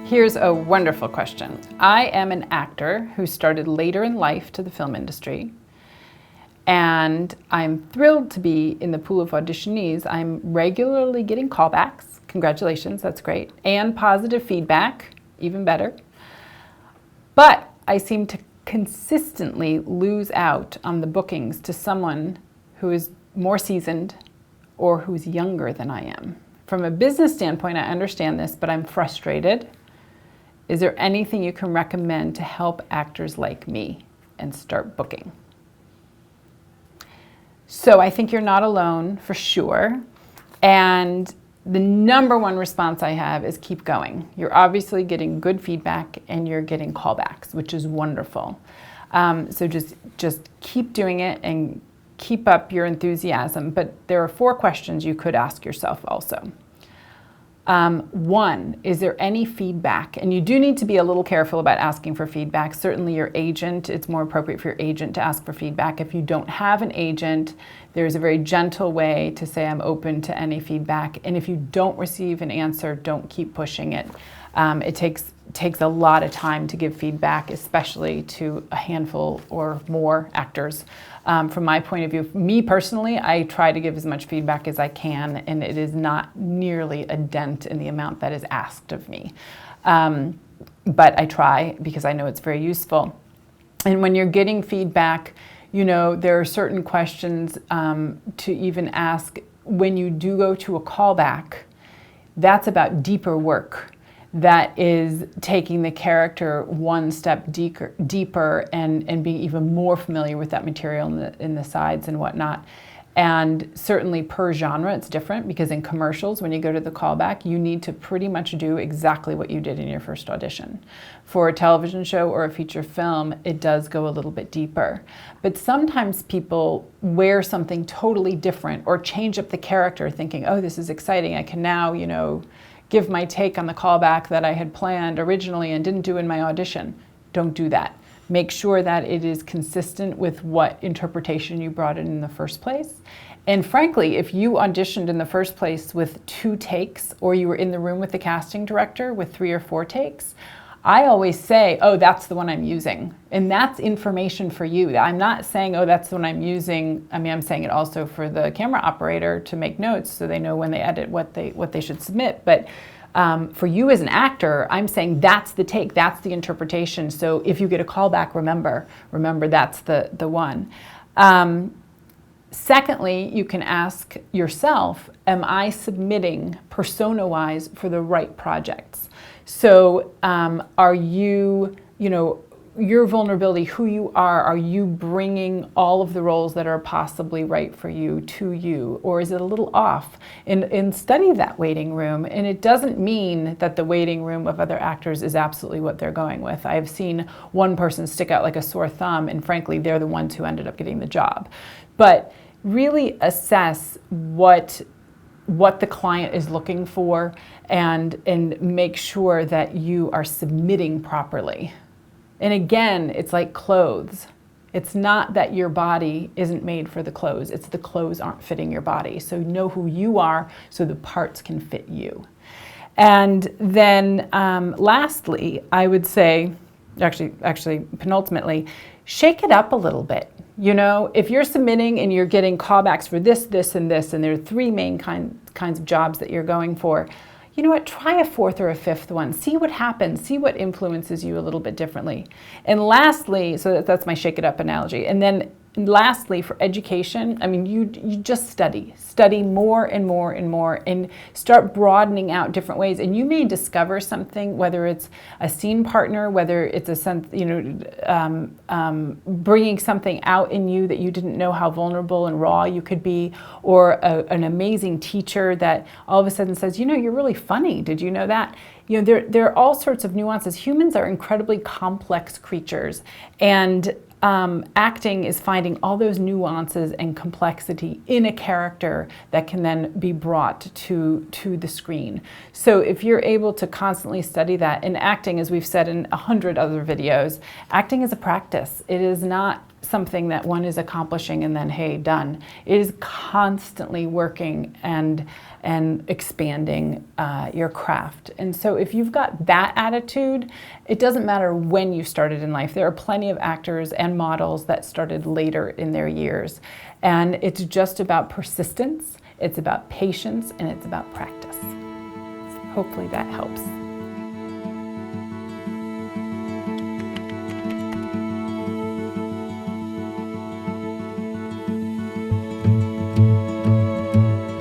Here's a wonderful question. I am an actor who started later in life to the film industry, and I'm thrilled to be in the pool of auditionees. I'm regularly getting callbacks, congratulations, that's great, and positive feedback, even better. But I seem to consistently lose out on the bookings to someone who is more seasoned or who's younger than I am. From a business standpoint, I understand this, but I'm frustrated. Is there anything you can recommend to help actors like me and start booking? So I think you're not alone for sure. And the number one response I have is keep going. You're obviously getting good feedback and you're getting callbacks, which is wonderful. So just keep doing it and keep up your enthusiasm. But there are 4 questions you could ask yourself also. 1, is there any feedback? And you do need to be a little careful about asking for feedback. Certainly your agent, it's more appropriate for your agent to ask for feedback. If you don't have an agent, there's a very gentle way to say I'm open to any feedback. And if you don't receive an answer, don't keep pushing it. It takes a lot of time to give feedback, especially to a handful or more actors. From my point of view, me personally, I try to give as much feedback as I can, and it is not nearly a dent in the amount that is asked of me. But I try because I know it's very useful. And when you're getting feedback, you know, there are certain questions to even ask when you do go to a callback. That's about deeper work. That is taking the character one step deeper and being even more familiar with that material in the sides and whatnot. And certainly per genre, it's different because in commercials, when you go to the callback, you need to pretty much do exactly what you did in your first audition. For a television show or a feature film, it does go a little bit deeper. But sometimes people wear something totally different or change up the character thinking, oh, this is exciting. I can now, you know, give my take on the callback that I had planned originally and didn't do in my audition. Don't do that. Make sure that it is consistent with what interpretation you brought in the first place. And frankly, if you auditioned in the first place with 2 takes, or you were in the room with the casting director with 3 or 4 takes, I always say, oh, that's the one I'm using. And that's information for you. I'm not saying, oh, that's the one I'm using. I mean, I'm saying it also for the camera operator to make notes so they know when they edit what they should submit. But for you as an actor, I'm saying that's the take, that's the interpretation. So if you get a callback, remember that's the one. Secondly, you can ask yourself, am I submitting persona-wise for the right projects? So are you, your vulnerability, who you are you bringing all of the roles that are possibly right for you to you? Or is it a little off? And study that waiting room. And it doesn't mean that the waiting room of other actors is absolutely what they're going with. I've seen one person stick out like a sore thumb, and frankly, they're the ones who ended up getting the job. But really assess what the client is looking for and make sure that you are submitting properly. And again, it's like clothes. It's not that your body isn't made for the clothes. It's the clothes aren't fitting your body. So know who you are so the parts can fit you. And then lastly, I would say, actually penultimately, shake it up a little bit. You know, if you're submitting and you're getting callbacks for this, and this, and there are 3 main kinds of jobs that you're going for, you know what, try a 4th or a 5th one. See what happens. See what influences you a little bit differently. And lastly, so that's my shake it up analogy. And then lastly, for education, I mean, you just study more and more and more, and start broadening out different ways. And you may discover something, whether it's a scene partner, whether it's bringing something out in you that you didn't know how vulnerable and raw you could be, or an amazing teacher that all of a sudden says, you know, you're really funny. Did you know that? You know, there are all sorts of nuances. Humans are incredibly complex creatures, and acting is finding all those nuances and complexity in a character that can then be brought to the screen. So if you're able to constantly study that, and acting, as we've said in 100 other videos, acting is a practice. It is not something that one is accomplishing and then, hey, done. It is constantly working and expanding your craft. And so if you've got that attitude, it doesn't matter when you started in life. There are plenty of actors and models that started later in their years. And it's just about persistence, it's about patience, and it's about practice. Hopefully that helps.